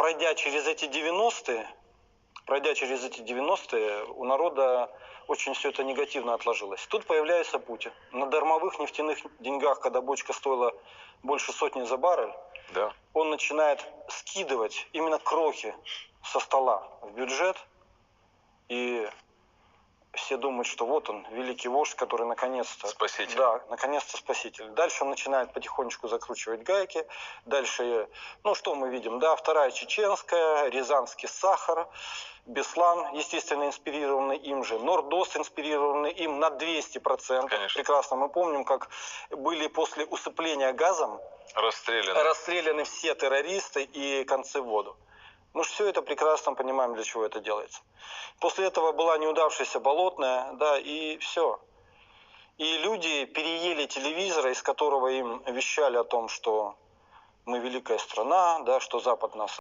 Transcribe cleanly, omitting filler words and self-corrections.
пройдя через эти 90-е, у народа очень все это негативно отложилось. Тут появляется Путин. На дармовых нефтяных деньгах, когда бочка стоила больше сотни за баррель, Да. он начинает скидывать именно крохи со стола в бюджет. И все думают, что вот он, великий вождь, который наконец-то... Спаситель. Да, наконец-то спаситель. Дальше он начинает потихонечку закручивать гайки. Дальше, ну что мы видим? Да, вторая чеченская, рязанский сахар, Беслан, естественно, инспирированный им же, Нордост, инспирированный им на 200%. Конечно. Прекрасно мы помним, как были после усыпления газом расстреляны все террористы и концы в воду. Мы же все это прекрасно понимаем, для чего это делается. После этого была неудавшаяся Болотная, да, и все. И люди переели телевизора, из которого им вещали о том, что мы великая страна, да, что Запад нас